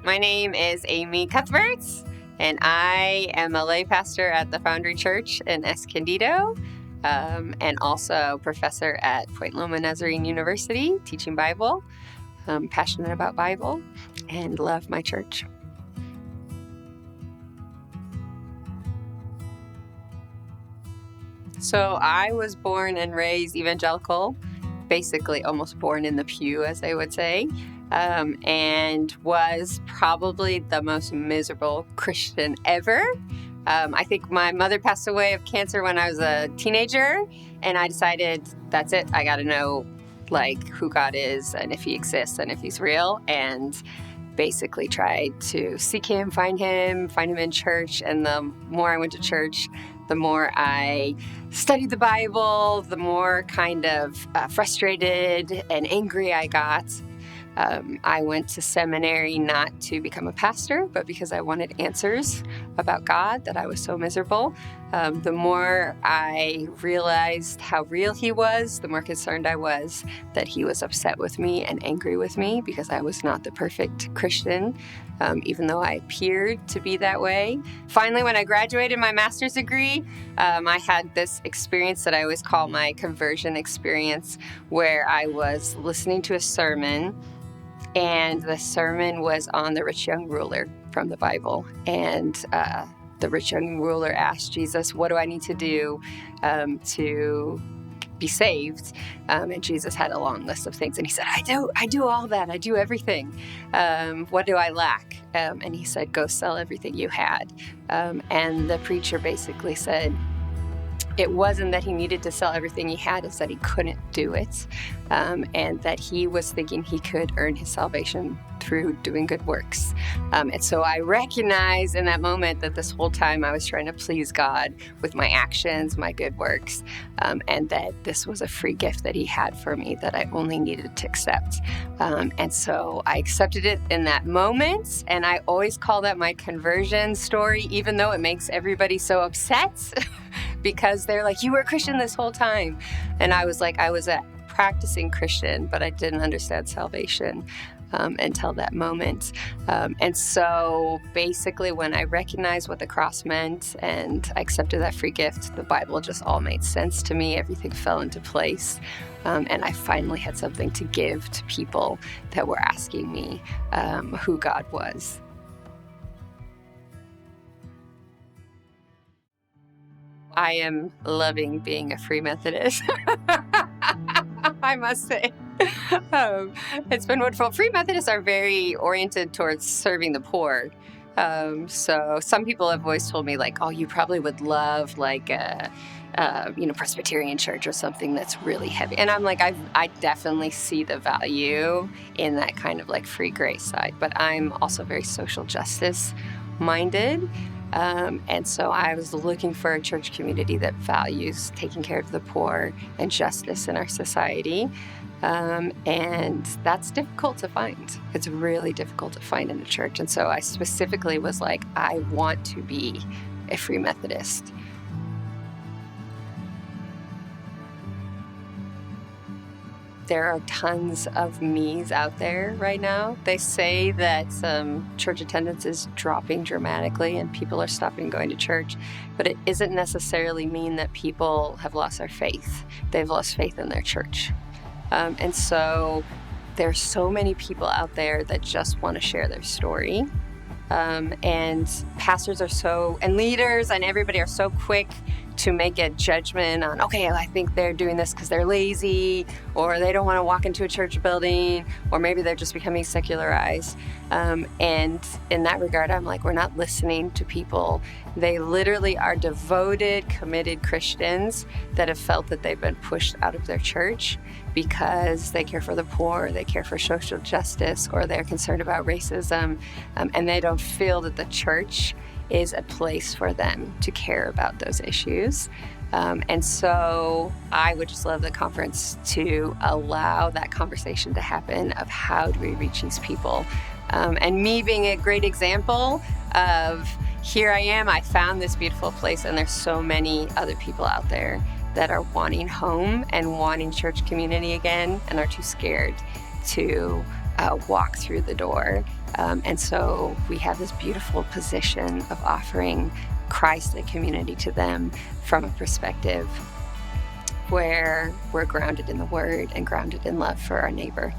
My name is Amy Cuthbert, and I am a lay pastor at the Foundry Church in Escondido, and also professor at Point Loma Nazarene University, teaching Bible. I'm passionate about Bible and love my church. So I was born and raised evangelical, basically almost born in the pew, as they would say, and was probably the most miserable Christian ever. I think my mother passed away of cancer when I was a teenager, and I decided that's it. I got to know who God is and if he exists and if he's real, and basically tried to seek him, find him in church. And the more I went to church, the more I studied the Bible, the more kind of frustrated and angry I got. I went to seminary not to become a pastor, but because I wanted answers about God, that I was so miserable. The more I realized how real he was, the more concerned I was that he was upset with me and angry with me because I was not the perfect Christian, even though I appeared to be that way. Finally, when I graduated my master's degree, I had this experience that I always call my conversion experience, where I was listening to a sermon, and the sermon was on the rich young ruler from the Bible. And the rich young ruler asked Jesus, what do I need to do to be saved? And Jesus had a long list of things. And he said, I do all that. I do everything. What do I lack? And he said, go sell everything you had. And the preacher basically said, it wasn't that he needed to sell everything he had, it's that he couldn't do it, and that he was thinking he could earn his salvation through doing good works. And so I recognized in that moment that this whole time I was trying to please God with my actions, my good works, and that this was a free gift that he had for me that I only needed to accept. And so I accepted it in that moment, and I always call that my conversion story, even though it makes everybody so upset. Because they're like, you were a Christian this whole time. And I was like, I was a practicing Christian, but I didn't understand salvation until that moment. And so basically when I recognized what the cross meant and I accepted that free gift, the Bible just all made sense to me. Everything fell into place. And I finally had something to give to people that were asking me who God was. I am loving being a Free Methodist, I must say. It's been wonderful. Free Methodists are very oriented towards serving the poor. So some people have always told me, oh, you probably would love a Presbyterian church or something that's really heavy. And I'm like, I definitely see the value in that kind of free grace side. But I'm also very social justice minded. And so I was looking for a church community that values taking care of the poor and justice in our society. And that's difficult to find. It's really difficult to find in a church. And so I specifically was like, I want to be a Free Methodist. There are tons of me's out there right now. They say that church attendance is dropping dramatically and people are stopping going to church, but it doesn't necessarily mean that people have lost their faith. They've lost faith in their church. And so there's so many people out there that just want to share their story. And pastors and leaders and everybody are so quick to make a judgment on, okay, I think they're doing this because they're lazy, or they don't want to walk into a church building, or maybe they're just becoming secularized. And in that regard, I'm like, we're not listening to people. They literally are devoted, committed Christians that have felt that they've been pushed out of their church because they care for the poor, they care for social justice, or they're concerned about racism, and they don't feel that the church is a place for them to care about those issues. And so I would just love the conference to allow that conversation to happen of how do we reach these people. And me being a great example of, here I am, I found this beautiful place, and there's so many other people out there that are wanting home and wanting church community again and are too scared to walk through the door. And so we have this beautiful position of offering Christ and community to them from a perspective where we're grounded in the Word and grounded in love for our neighbor.